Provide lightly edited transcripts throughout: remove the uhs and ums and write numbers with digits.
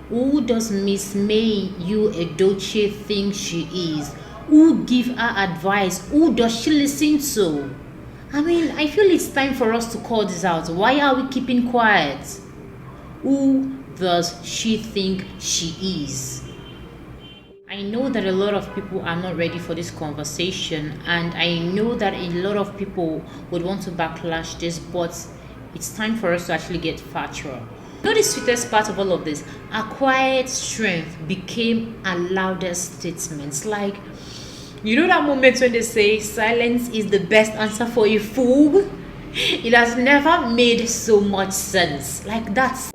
Who does Miss May Yul Edochie think she is? Who give her advice? Who does she listen to? I mean, I feel it's time for us to call this out. Why are we keeping quiet? Who does she think she is? I know that a lot of people are not ready for this conversation, and I know that a lot of people would want to backlash this, but it's time for us to actually get factual. You know the sweetest part of all of this? A quiet strength became a loudest statement. Like, you know that moment when they say silence is the best answer for a fool? It has never made so much sense. Like that's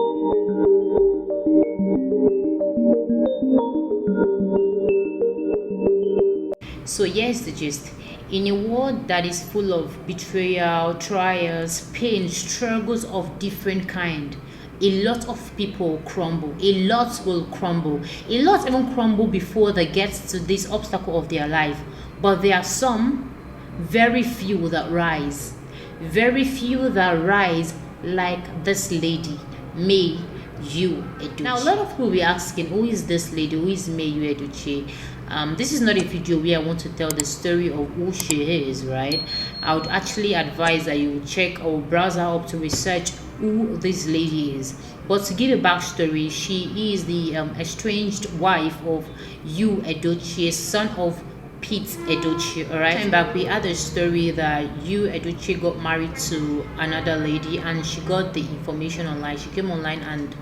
so here's the gist. In a world that is full of betrayal, trials, pain, struggles of different kind, a lot of people crumble. A lot will crumble. A lot even crumble before they get to this obstacle of their life. But there are some, very few that rise. Very few that rise like this lady, May Yul Edochie. Now, a lot of people will be asking, who is this lady? Who is May Yul Edochie? This is not a video where I want to tell the story of who she is, right? I would actually advise that you check or browse her up to research who this lady is. But to give a backstory, she is the estranged wife of Yul Edochie, son of Pete Edochie. All right, time back we had a story that Yul Edochie got married to another lady, and she got the information online. She came online and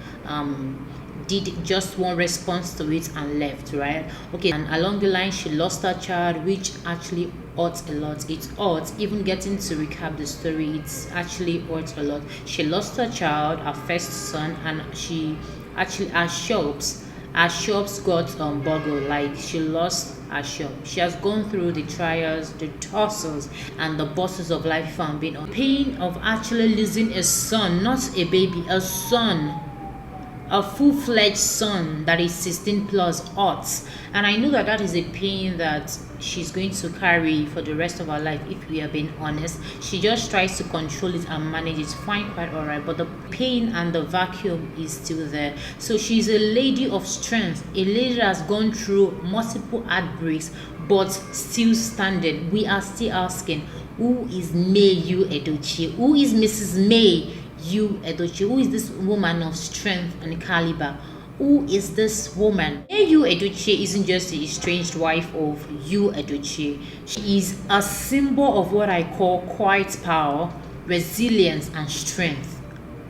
did just one response to it and left, right? Okay, and along the line she lost her child, which actually hurts a lot. It hurts. Even getting to recap the story, it's actually hurts a lot. She lost her child, her first son, and she actually her shops got boggled. Like, she lost her shop. She has gone through the trials, the tussles, and the bosses of life. If I'm being honest, pain of actually losing a son, not a baby, a son, a full-fledged son that is 16 plus odds. And I know that that is a pain that she's going to carry for the rest of her life. If we are being honest, she just tries to control it and manage it fine, quite all right, but the pain and the vacuum is still there. So she's a lady of strength, a lady that has gone through multiple heartbreaks but still standing. We are still asking, who is May Yul Edochie? Who is Mrs. May Yul Edochie? Who is this woman of strength and caliber? Who is this woman? Yul Edochie isn't just the estranged wife of Yul Edochie. She is a symbol of what I call quiet power, resilience, and strength.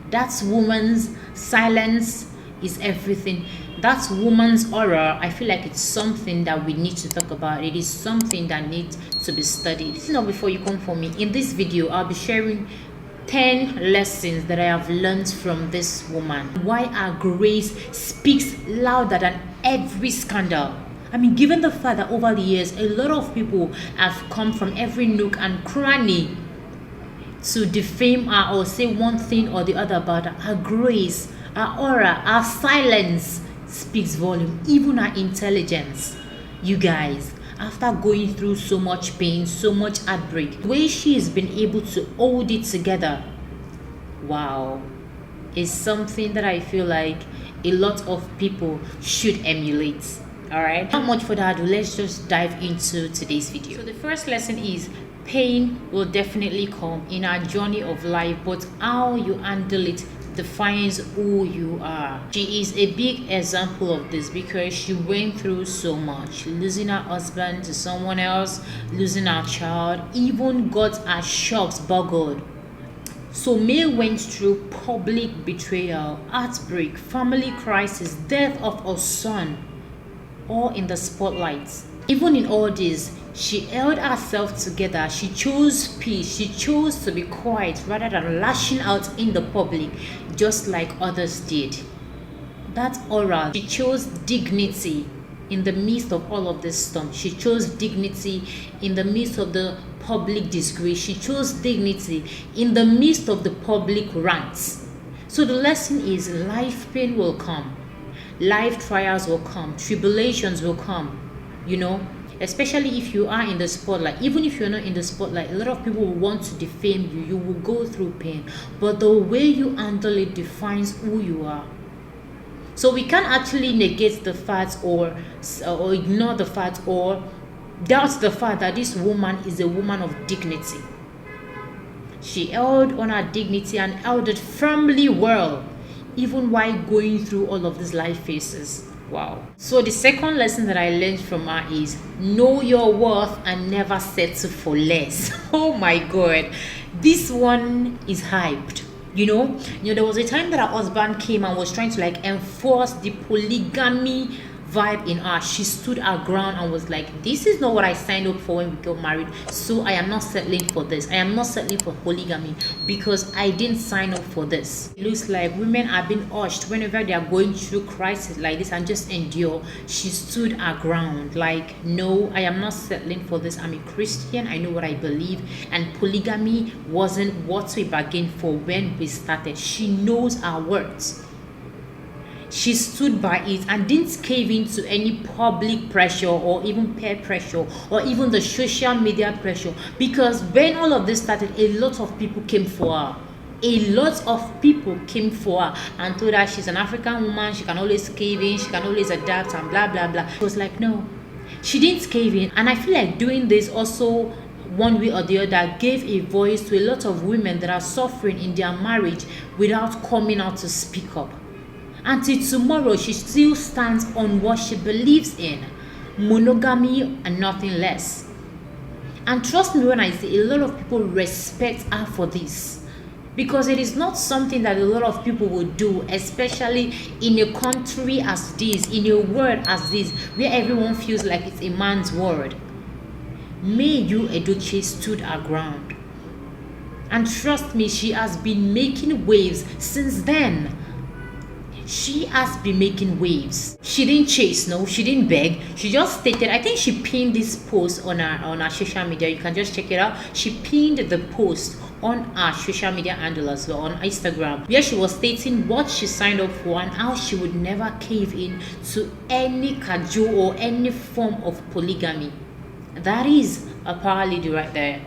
That woman's silence is everything. That woman's aura, I feel like it's something that we need to talk about. It is something that needs to be studied. Listen up before you come for me. In this video, I'll be sharing 10 lessons that I have learned from this woman. Why her grace speaks louder than every scandal. I mean, given the fact that over the years, a lot of people have come from every nook and cranny to defame her or say one thing or the other about her, her grace, her aura, her silence speaks volume. Even her intelligence. You guys, after going through so much pain, so much heartbreak, the way she has been able to hold it together, wow, is something that I feel like a lot of people should emulate. All right, not much further ado, let's just dive into today's video. So the first lesson is, pain will definitely come in our journey of life, but how you handle it defines who you are. She is a big example of this because she went through so much, losing her husband to someone else, losing her child, even got her shops boggled. So May went through public betrayal, heartbreak, family crisis, death of her son, all in the spotlight. Even in all this, she held herself together. She chose peace. She chose to be quiet rather than lashing out in the public just like others did. That aura, she chose dignity in the midst of all of this storm. She chose dignity in the midst of the public disgrace. She chose dignity in the midst of the public rants. So the lesson is, life pain will come. Life trials will come. Tribulations will come. You know, especially if you are in the spotlight. Even if you're not in the spotlight, a lot of people will want to defame you. You will go through pain, but the way you handle it defines who you are. So we can't actually negate the fact or ignore the fact or doubt the fact that this woman is a woman of dignity. She held on her dignity and held it firmly well, even while going through all of these life phases. Wow. So the second lesson that I learned from her is know your worth and never settle for less. Oh my God. This one is hyped. There was a time that her husband came and was trying to enforce the polygamy vibe in her. She stood her ground and was like, this is not what I signed up for when we got married, so I am not settling for this. I am not settling for polygamy because I didn't sign up for this. It looks like women are being urged whenever they are going through crisis like this and just endure. She stood her ground like, no, I am not settling for this. I'm a Christian, I know what I believe, and polygamy wasn't what we bargained for when we started. She knows her words. She stood by it and didn't cave into any public pressure or even peer pressure or even the social media pressure, because when all of this started, a lot of people came for her. A lot of people came for her and told her she's an African woman, she can always cave in, she can always adapt and blah blah blah. She was like, no, she didn't cave in. And I feel like doing this also, one way or the other, gave a voice to a lot of women that are suffering in their marriage without coming out to speak up. Until tomorrow, she still stands on what she believes in, monogamy and nothing less. And trust me when I say a lot of people respect her for this, because it is not something that a lot of people would do, especially in a country as this, in a world as this, where everyone feels like it's a man's world. Yul Edochie stood her ground. And trust me, she has been making waves since then. She has been making waves. She didn't chase, no, she didn't beg. She just stated, I think she pinned this post on her social media. You can just check it out. She pinned the post on her social media handle as well, on Instagram, where she was stating what she signed up for and how she would never cave in to any cajole or any form of polygamy. That is a power lady right there.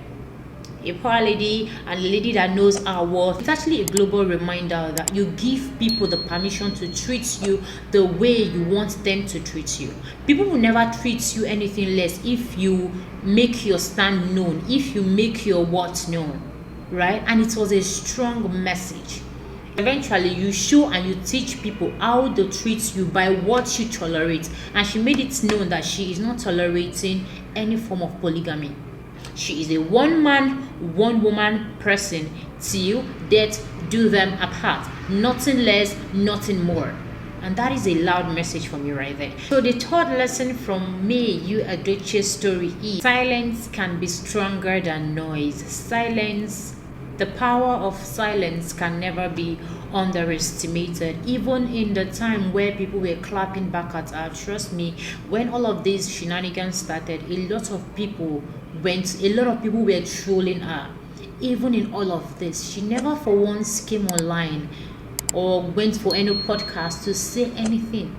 A power lady and a lady that knows her worth. It's actually a global reminder that you give people the permission to treat you the way you want them to treat you. People will never treat you anything less if you make your stand known, if you make your worth known, right? And it was a strong message. Eventually, you show and you teach people how to treat you by what you tolerate. And she made it known that she is not tolerating any form of polygamy. She is a one-man, one-woman person till death do them apart. Nothing less, nothing more. And that is a loud message for me right there. So the third lesson from Yul Edochie's story is silence can be stronger than noise. Silence, the power of silence can never be underestimated. Even in the time where people were clapping back at her, trust me, when all of these shenanigans started, a lot of people were trolling her. Even in all of this, she never for once came online or went for any podcast to say anything.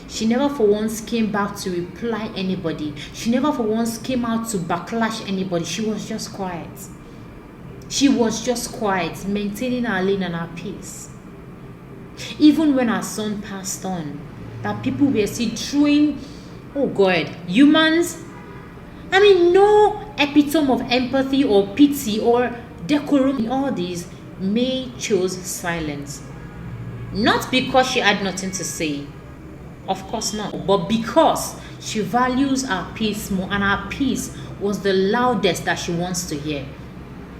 She never for once came back to reply anybody. She never for once came out to backlash anybody. She was just quiet. She was just quiet, maintaining her lane and her peace. Even when her son passed on, that people were still throwing, oh God, humans. I mean, no epitome of empathy or pity or decorum in all these. May chose silence. Not because she had nothing to say. Of course not. But because she values her peace more, and her peace was the loudest that she wants to hear.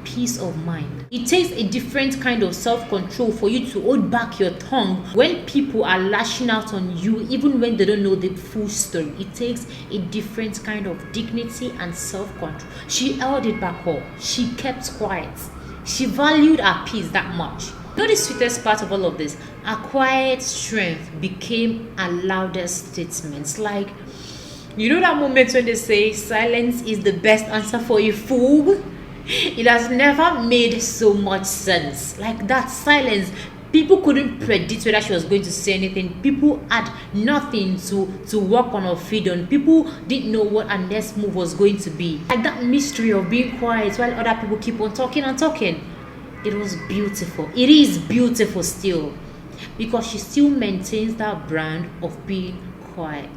Peace of mind. It takes a different kind of self-control for you to hold back your tongue when people are lashing out on you, even when they don't know the full story. It takes a different kind of dignity and self-control. She held it back all. She kept quiet. She valued her peace that much. You know the sweetest part of all of this? Her quiet strength became her loudest statements. Like, you know that moment when they say silence is the best answer for a fool? It has never made so much sense. Like that silence, people couldn't predict whether she was going to say anything. People had nothing to work on or feed on. People didn't know what her next move was going to be. Like that mystery of being quiet while other people keep on talking and talking. It was beautiful. It is beautiful still. because she still maintains that brand of being quiet.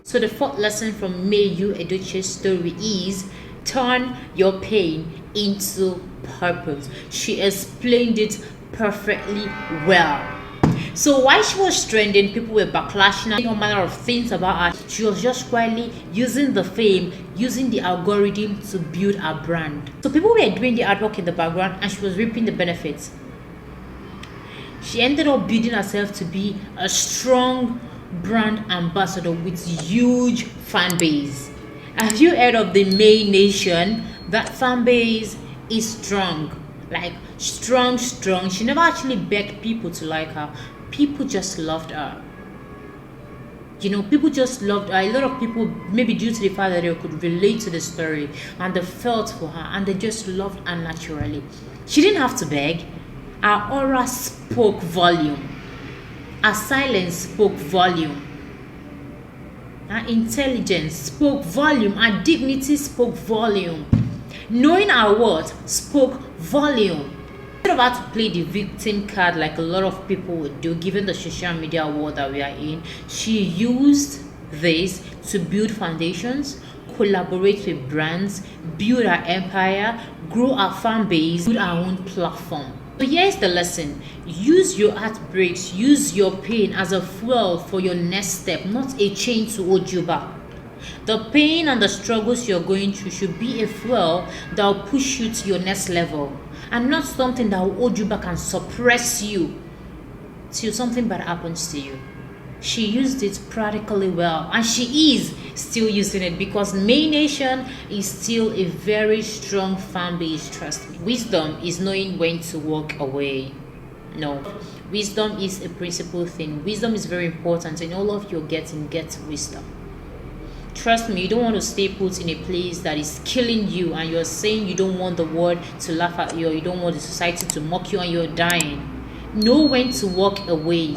So the fourth lesson from Yul Edochie's story is turn your pain into purpose. She explained it perfectly well. So while she was trending, people were backlashing all manner of things about her. She was just quietly using the fame, using the algorithm to build her brand. So people were doing the artwork in the background and she was reaping the benefits. She ended up building herself to be a strong brand ambassador with huge fan base. Have you heard of the May Nation? That fan base is strong, like strong. She never actually begged people to like her. People just loved her. People just loved her. A lot of people, maybe due to the fact that they could relate to the story and they felt for her and they just loved her naturally. She didn't have to beg. Her aura spoke volume. Her silence spoke volume. Her intelligence spoke volume. Her dignity spoke volume. Knowing her worth spoke volume. Instead of her to play the victim card like a lot of people would do, given the social media world that we are in, she used this to build foundations, collaborate with brands, build her empire, grow her fan base, build her own platform. So here's the lesson. Use your heartbreaks, use your pain as a fuel for your next step, not a chain to hold you back. The pain and the struggles you're going through should be a fuel that will push you to your next level, and not something that will hold you back and suppress you till something bad happens to you. She used it practically well, and she is still using it because May Nation is still a very strong fan base, trust me. Wisdom is knowing when to walk away. No, wisdom is a principal thing. Wisdom is very important. In all of your get wisdom. Trust me, you don't want to stay put in a place that is killing you and you're saying you don't want the world to laugh at you, or you don't want the society to mock you and you're dying. Know when to walk away.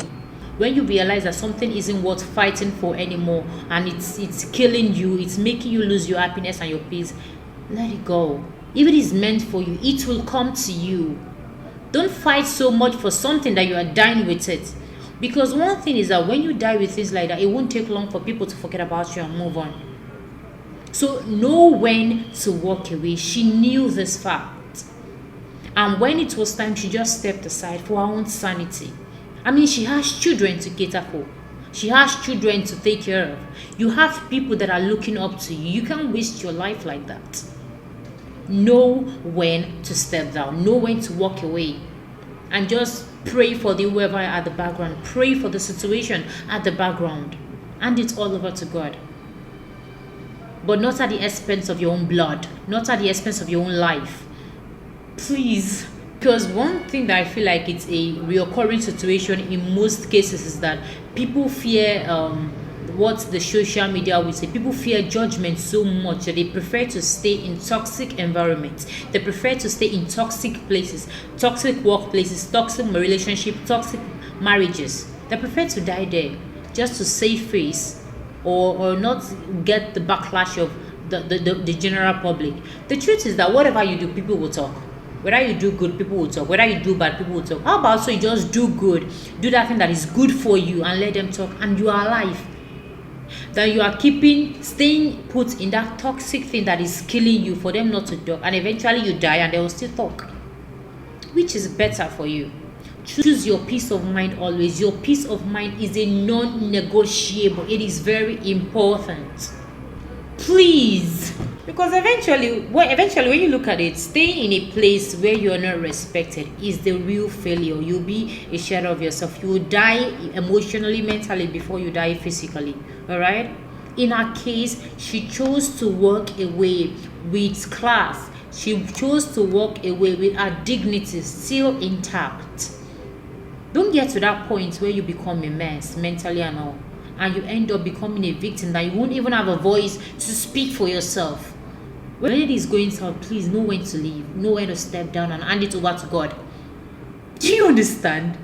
When you realize that something isn't worth fighting for anymore and it's killing you, it's making you lose your happiness and your peace, let it go. If it is meant for you, it will come to you. Don't fight so much for something that you are dying with it. Because one thing is that when you die with things like that, it won't take long for people to forget about you and move on. So know when to walk away. She knew this fact. And when it was time, she just stepped aside for her own sanity. I mean, she has children to cater for. She has children to take care of. You have people that are looking up to you. You can't waste your life like that. Know when to step down. Know when to walk away. And just pray for the whoever at the background. Pray for the situation at the background. Hand it all over to God. But not at the expense of your own blood. Not at the expense of your own life. Please. Because one thing that I feel like it's a recurring situation in most cases is that people fear what the social media will say. People fear judgment so much that they prefer to stay in toxic environments. They prefer to stay in toxic places, toxic workplaces, toxic relationships, toxic marriages. They prefer to die there just to save face or not get the backlash of the general public. The truth is that whatever you do, people will talk. Whether you do good, people will talk. Whether you do bad, people will talk. How about so you just do good, do that thing that is good for you and let them talk, and you are alive. That you are staying put in that toxic thing that is killing you for them not to talk, and eventually you die and they will still talk. Which is better for you? Choose your peace of mind always. Your peace of mind is a non-negotiable. It is very important. Please. Because eventually when you look at it, staying in a place where you are not respected is the real failure. You'll be a shadow of yourself. You will die emotionally, mentally before you die physically. Alright? In her case, she chose to walk away with class. She chose to walk away with her dignity still intact. Don't get to that point where you become a mess mentally and all, and you end up becoming a victim that you won't even have a voice to speak for yourself. When it is going south, please know when to leave, know when to step down and hand it over to God. Do you understand?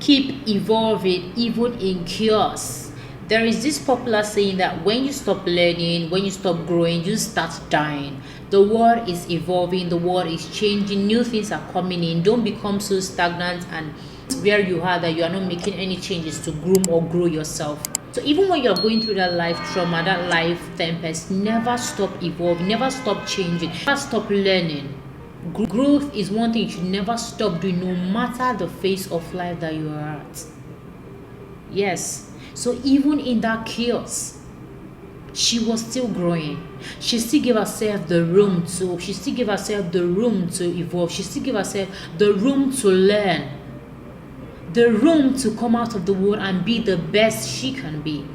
Keep evolving even in chaos. There is this popular saying that when you stop learning, when you stop growing, you start dying. The world is evolving, the world is changing, new things are coming in. Don't become so stagnant and where you are that you are not making any changes to groom or grow yourself. So even when you're going through that life trauma, that life tempest, never stop evolving, never stop changing, never stop learning. Growth is one thing you should never stop doing, no matter the phase of life that you are at. Yes. So even in that chaos, she was still growing. She still gave herself the room to, evolve. She still gave herself the room to learn, the room to come out of the world and be the best she can be.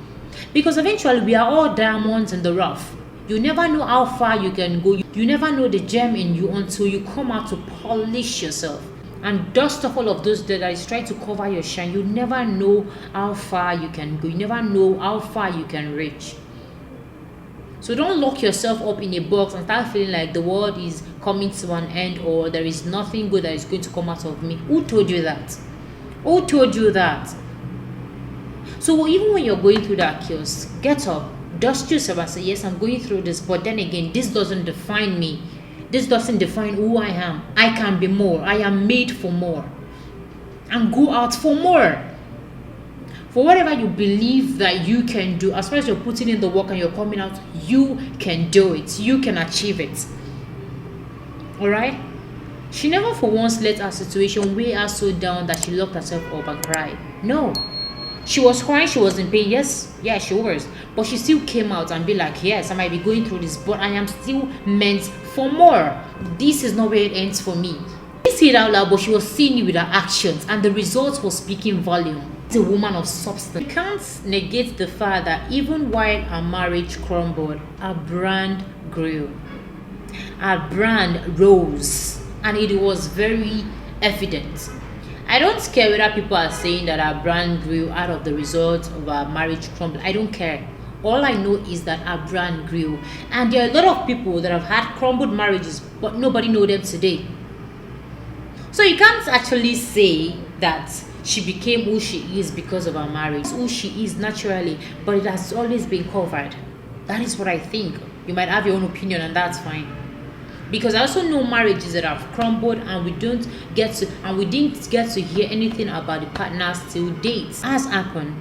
Because eventually we are all diamonds in the rough. You never know how far you can go. You never know the gem in you until you come out to polish yourself and dust off all of those that is trying to cover your shine. You never know how far you can go. You never know how far you can reach. So don't lock yourself up in a box and start feeling like the world is coming to an end or there is nothing good that is going to come out of me. Who told you that? Who told you that? So even when you're going through that chaos, get up, dust yourself and say, yes, I'm going through this, but then again, this doesn't define me. This doesn't define who I am. I can be more. I am made for more. And go out for more. For whatever you believe that you can do, as far as you're putting in the work and you're coming out, you can do it. You can achieve it. Alright? She never for once let her situation weigh her so down that she locked herself up and cried. No. She was crying, she was in pain. Yes, she was. But she still came out and be like, yes, I might be going through this, but I am still meant for more. This is not where it ends for me. She said it out loud, but she was seeing it with her actions, and the results was speaking volume. It's a woman of substance. You can't negate the fact that even while her marriage crumbled, her brand grew. Her brand rose, and it was very evident. I don't care whether people are saying that our brand grew out of the result of our marriage crumble. I don't care. All I know is that our brand grew. And there are a lot of people that have had crumbled marriages, but nobody knows them today. So you can't actually say that she became who she is because of her marriage, who she is naturally, but it has always been covered. That is what I think. You might have your own opinion, and that's fine. Because I also know marriages that have crumbled and we didn't get to hear anything about the partners till date. Has happened.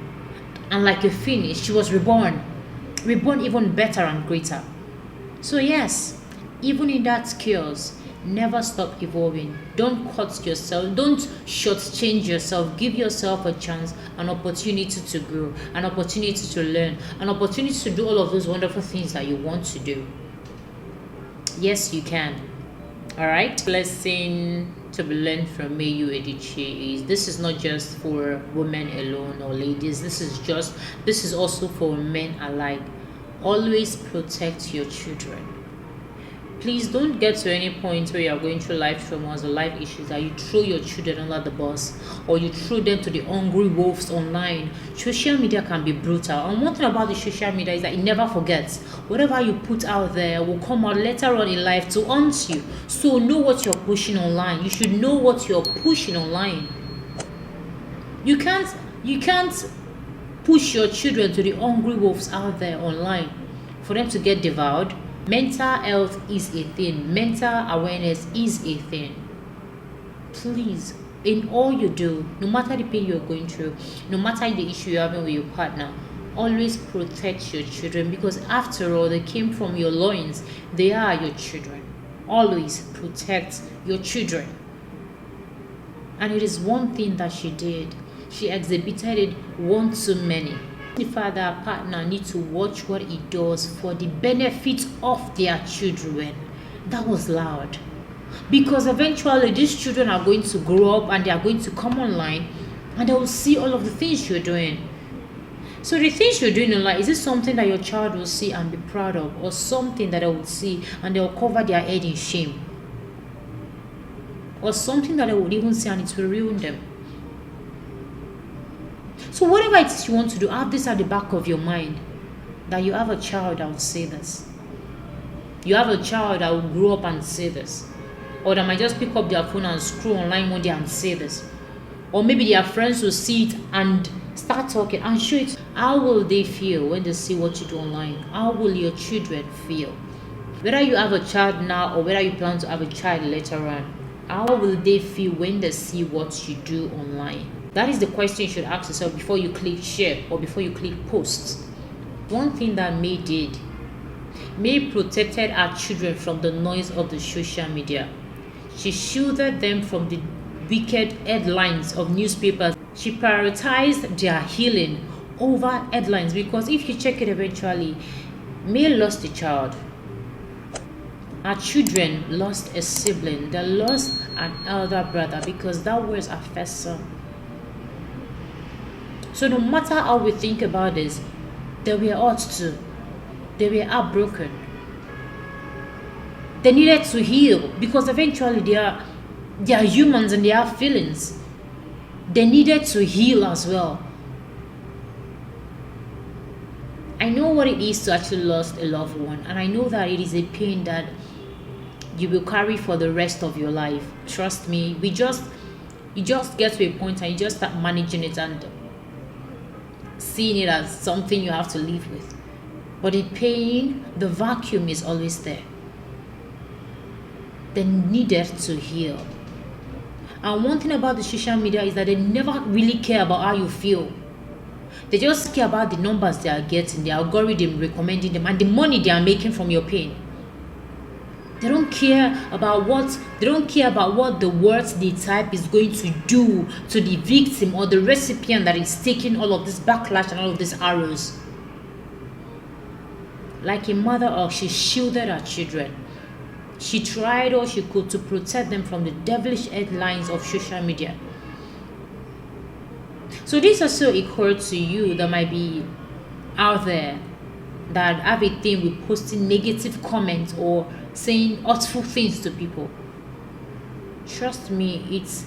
And like a phoenix, she was reborn even better and greater. So yes, even in that chaos, never stop evolving. Don't cut yourself, don't shortchange yourself. Give yourself a chance, an opportunity to grow, an opportunity to learn, an opportunity to do all of those wonderful things that you want to do. Yes, you can. All right. Lesson to be learned from me, Yul Edochie, is this is not just for women alone or ladies. This is also for men alike. Always protect your children. Please don't get to any point where you are going through life traumas or life issues that you throw your children under the bus or you throw them to the hungry wolves online. Social media can be brutal. And one thing about the social media is that it never forgets. Whatever you put out there will come out later on in life to haunt you. So know what you're pushing online. You should know what you're pushing online. You can't push your children to the hungry wolves out there online for them to get devoured. Mental health is a thing. Mental awareness is a thing. Please, in all you do, no matter the pain you're going through, no matter the issue you're having with your partner, always protect your children, because after all, they came from your loins. They are your children. Always protect your children. And it is one thing that she did. She exhibited it one too many. The father partner need to watch what he does for the benefit of their children. That was loud, because eventually these children are going to grow up and they are going to come online and they will see all of the things you're doing. So the things you're doing online, is it something that your child will see and be proud of, or something that they will see and they will cover their head in shame, or something that they would even see and it will ruin them? So whatever it is you want to do, have this at the back of your mind, that you have a child that will say this. You have a child that will grow up and say this. Or that might just pick up their phone and scroll online one day and say this. Or maybe their friends will see it and start talking and show it. How will they feel when they see what you do online? How will your children feel? Whether you have a child now or whether you plan to have a child later on, how will they feel when they see what you do online? That is the question you should ask yourself before you click share or before you click post. One thing that May did, May protected our children from the noise of the social media. She shielded them from the wicked headlines of newspapers. She prioritized their healing over headlines, because if you check it eventually, May lost a child. Our children lost a sibling. They lost an elder brother because that was our first son. So no matter how we think about this, they were hurt too. They were heartbroken. They needed to heal because eventually they are humans and they have feelings. They needed to heal as well. I know what it is to actually lose a loved one, and I know that it is a pain that you will carry for the rest of your life. Trust me, you just get to a point and you just start managing it and seeing it as something you have to live with. But the pain, the vacuum is always there. They needed to heal. And one thing about the social media is that they never really care about how you feel. They just care about the numbers they are getting, the algorithm recommending them, and the money they are making from your pain. They don't care about what the words they type is going to do to the victim or the recipient that is taking all of this backlash and all of these arrows. Like a mother, she shielded her children. She tried all she could to protect them from the devilish headlines of social media. So this also occurs to you that might be out there that have a thing with posting negative comments or saying hurtful things to people. Trust me, it's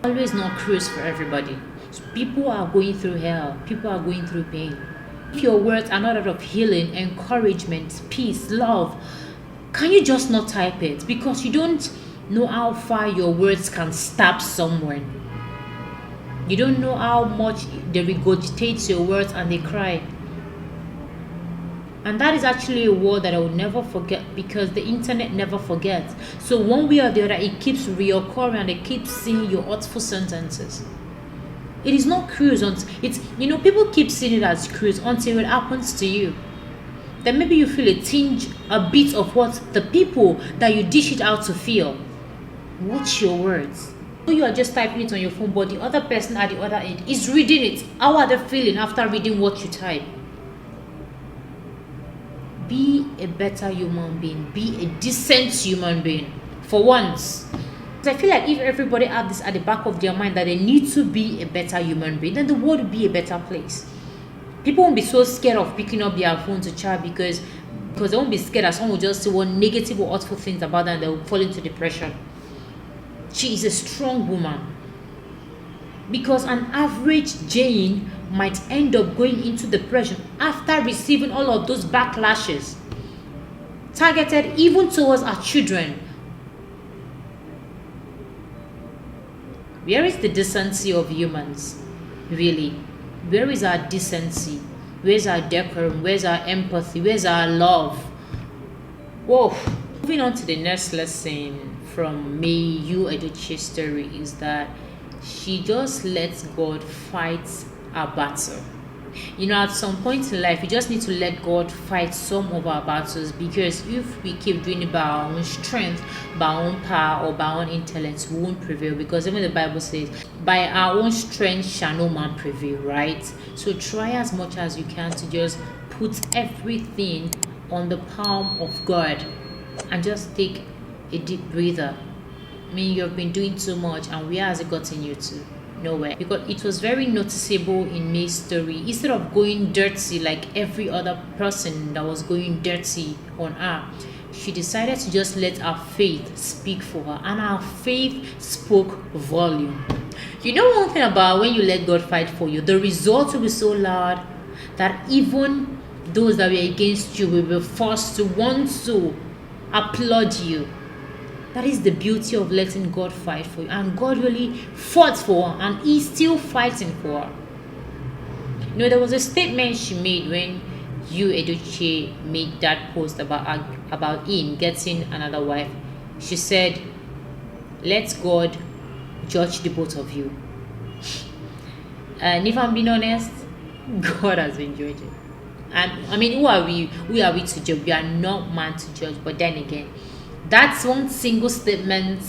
always not cruise for everybody. So people are going through hell. People are going through pain. If your words are not out of healing, encouragement, peace, love, can you just not type it? Because you don't know how far your words can stab someone. You don't know how much they regurgitate your words and they cry. And that is actually a word that I will never forget, because the internet never forgets. So one way or the other, it keeps reoccurring and they keep seeing your hurtful sentences. It is not cruise. People keep seeing it as cruise until it happens to you. Then maybe you feel a bit of what the people that you dish it out to feel. Watch your words. You are just typing it on your phone, but the other person at the other end is reading it. How are they feeling after reading what you type? Be a better human being. Be a decent human being. For once. Because I feel like if everybody had this at the back of their mind that they need to be a better human being, then the world would be a better place. People won't be so scared of picking up their phone to chat because they won't be scared that someone will just say one negative or hurtful things about them and they will fall into depression. She is a strong woman. Because an average Jane might end up going into depression after receiving all of those backlashes, targeted even towards our children. Where is the decency of humans, really? Where is our decency? Where's our decorum? Where's our empathy? Where's our love? Whoa. Moving on to the next lesson from May Yul Edochie's story is that she just lets God fight our battle. At some point in life, you just need to let God fight some of our battles, because if we keep doing it by our own strength, by our own power, or by our own intellect, we won't prevail. Because even the Bible says, by our own strength shall no man prevail, right? So try as much as you can to just put everything on the palm of God and just take a deep breather. You've been doing too much, and where has it gotten you to? Nowhere. Because it was very noticeable in May's story. Instead of going dirty like every other person that was going dirty on her, she decided to just let her faith speak for her, and her faith spoke volume. One thing about when you let God fight for you, the result will be so loud that even those that were against you will be forced to want to applaud you. That is the beauty of letting God fight for you. And God really fought for her, and He's still fighting for her. There was a statement she made when Yul Edochie made that post about him getting another wife. She said, "Let God judge the both of you." And if I'm being honest, God has been judging. And I mean, who are we? Who are we to judge? We are not man to judge. But then again, that's one single statement,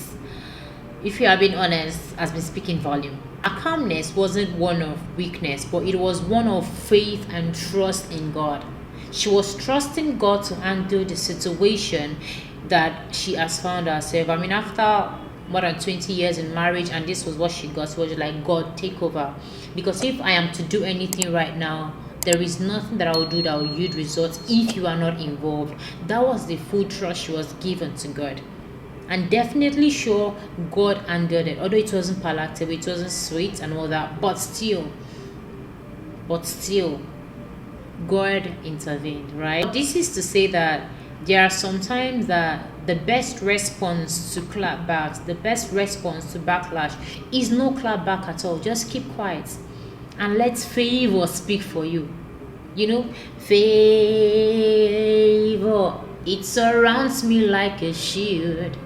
if you are being honest, has been speaking volume. Her calmness wasn't one of weakness, but it was one of faith and trust in God. She was trusting God to handle the situation that she has found herself. I mean, after more than 20 years in marriage, and this was what she got, she was just like, God, take over. Because if I am to do anything right now, there is nothing that I will do that will yield results if you are not involved. That was the full trust she was given to God. And definitely sure God handled it. Although it wasn't palatable, it wasn't sweet and all that, but still, God intervened, right? This is to say that there are sometimes that the best response to clapbacks, the best response to backlash is no clapback at all. Just keep quiet and let favor speak for you. You know, favor, it surrounds me like a shield.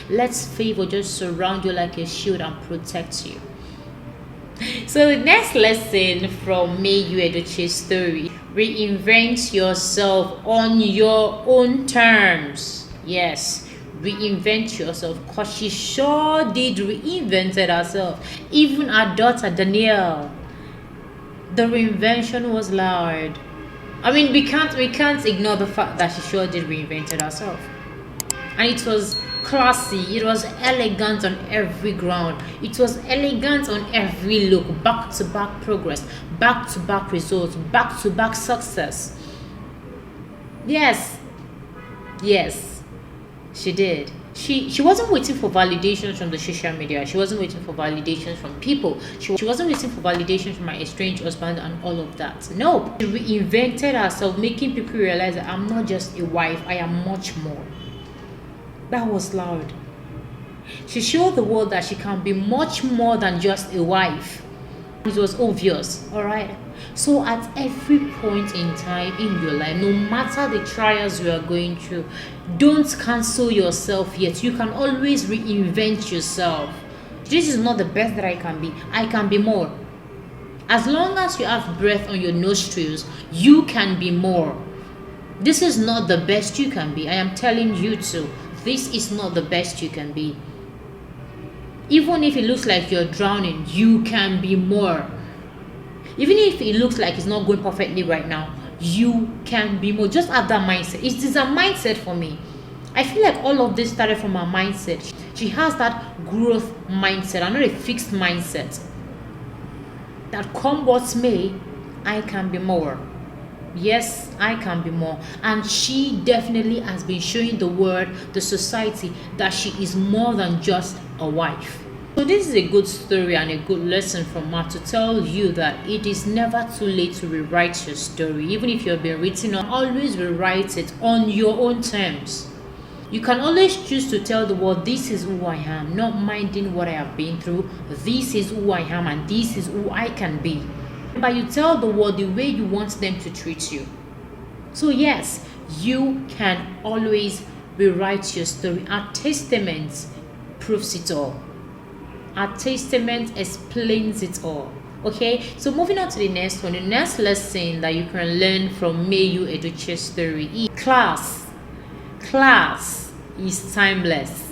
Let favor just surround you like a shield and protect you. So the next lesson from Yul Edochie's story: reinvent yourself on your own terms. Yes, reinvent yourself, because she sure did reinvented herself. Even her daughter Danielle, the reinvention was loud. I mean, we can't ignore the fact that she sure did reinvented herself. And it was classy, it was elegant on every ground, it was elegant on every look. Back to back progress, back to back results, back to back success. Yes, she did. She wasn't waiting for validations from the social media. She wasn't waiting for validations from people. She wasn't waiting for validations from my estranged husband and all of that. No, she reinvented herself, making people realize that I'm not just a wife, I am much more. That was loud. She showed the world that she can be much more than just a wife. It was obvious, alright? So at every point in time in your life, no matter the trials you are going through, don't cancel yourself yet. You can always reinvent yourself. This is not the best that I can be. I can be more. As long as you have breath on your nostrils, you can be more. This is not the best you can be. I am telling you to. This is not the best you can be. Even if it looks like you're drowning, you can be more. Even if it looks like it's not going perfectly right now, you can be more. Just have that mindset. It is a mindset for me. I feel like all of this started from her mindset. She has that growth mindset and not a fixed mindset. That come what may, I can be more. Yes, I can be more. And she definitely has been showing the world, the society, that she is more than just a wife. So this is a good story and a good lesson from her to tell you that it is never too late to rewrite your story. Even if you've been written on, always rewrite it on your own terms. You can always choose to tell the world, this is who I am, not minding what I have been through. This is who I am and this is who I can be. But you tell the world the way you want them to treat you. So yes, you can always rewrite your story. Our testament proves it all. Our testament explains it all. Okay, so moving on to the next one. The next lesson that you can learn from Yul Edochie's story is class is timeless.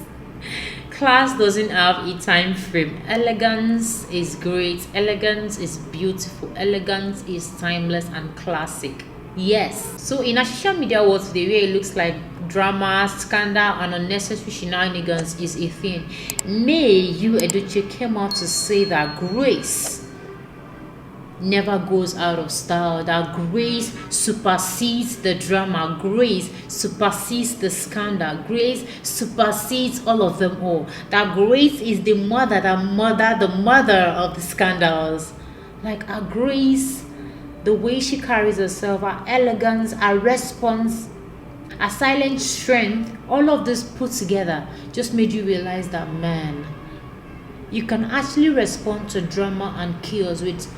Class doesn't have a time frame. Elegance is great. Elegance is beautiful. Elegance is timeless and classic. Yes. So in a social media world today, where it looks like drama, scandal, and unnecessary shenanigans is a thing, Yul Edochie came out to say that grace never goes out of style, that grace supersedes the drama, grace supersedes the scandal, grace supersedes all of them all, that grace is the mother of the scandals. Like her grace, the way she carries herself, her elegance, her response, her silent strength, all of this put together just made you realize that, man, you can actually respond to drama and chaos with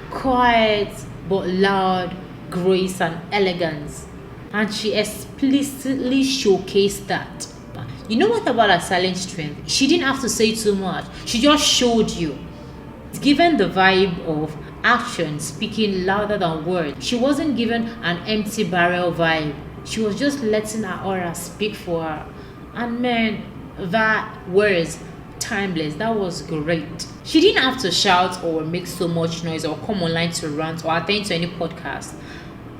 quiet but loud grace and elegance. And she explicitly showcased that. You know what about her silent strength? She didn't have to say too much. She just showed you. It's given the vibe of action speaking louder than words. She wasn't given an empty barrel vibe. She was just letting her aura speak for her. And man, that words timeless. That was great. She didn't have to shout or make so much noise or come online to rant or attend to any podcast.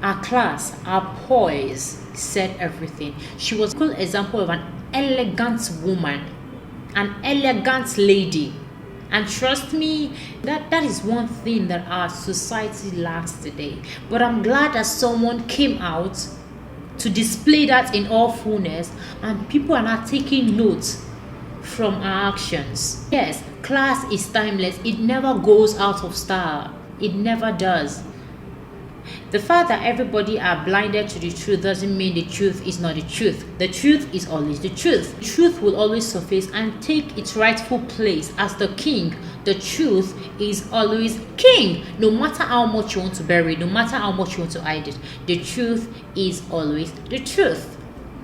Our class, our poise said everything. She was a cool example of an elegant woman, an elegant lady. And trust me, that is one thing that our society lacks today. But I'm glad that someone came out to display that in all fullness, and people are now taking notes from our actions. Yes, class is timeless. It never goes out of style. It never does. The fact that everybody are blinded to the truth doesn't mean the truth is not the truth. The truth is always the truth. The truth will always surface and take its rightful place as the king. The truth is always king. No matter how much you want to bury it, no matter how much you want to hide it, the truth is always the truth.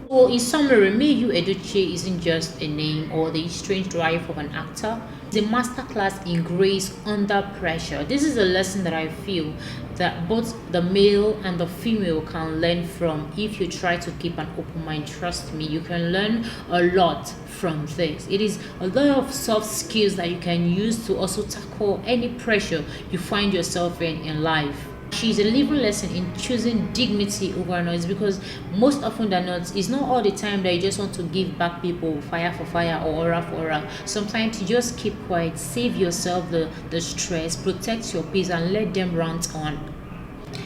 So in summary, Yul Edochie isn't just a name or the strange drive of an actor. It's a masterclass in grace under pressure. This is a lesson that I feel that both the male and the female can learn from if you try to keep an open mind. Trust me, you can learn a lot from this. It is a lot of soft skills that you can use to also tackle any pressure you find yourself in life. She's a living lesson in choosing dignity over noise, because most often than not, it's not all the time that you just want to give back people fire for fire or aura for aura. Sometimes you just keep quiet, save yourself the stress, protect your peace, and let them rant on.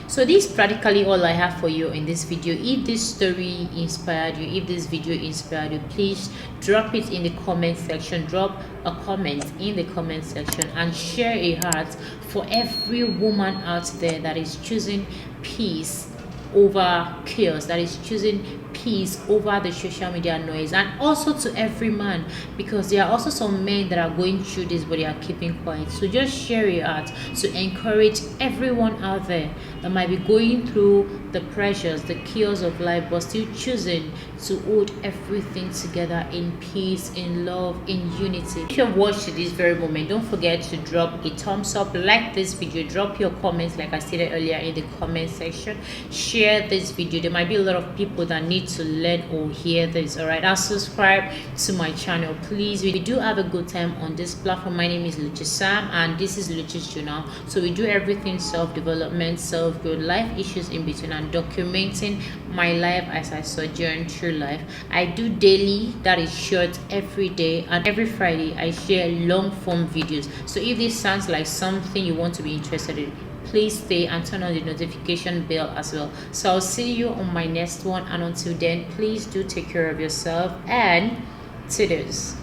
So this is practically all I have for you in this video. If this story inspired you, if this video inspired you, please drop it in the comment section. Drop a comment in the comment section and share a heart for every woman out there that is choosing peace over chaos, that is choosing peace over the social media noise, and also to every man, because there are also some men that are going through this but they are keeping quiet. So just share your heart to encourage everyone out there that might be going through the pressures, the chaos of life, but still choosing to hold everything together in peace, in love, in unity. If you've watched to this very moment, don't forget to drop a thumbs up, like this video, drop your comments like I stated earlier in the comment section, share this video. There might be a lot of people that need to learn or hear this. All right, and subscribe to my channel, please. We do have a good time on this platform. My name is luchisam and this is luchi'sjournal. So we do everything self-development, self-growth, life issues in between, and documenting my life as I sojourn through life. I do daily, that is short, every day, and every Friday I share long form videos. So if this sounds like something you want to be interested in, please stay and turn on the notification bell as well. So I'll see you on my next one, and until then, please do take care of yourself and toodles.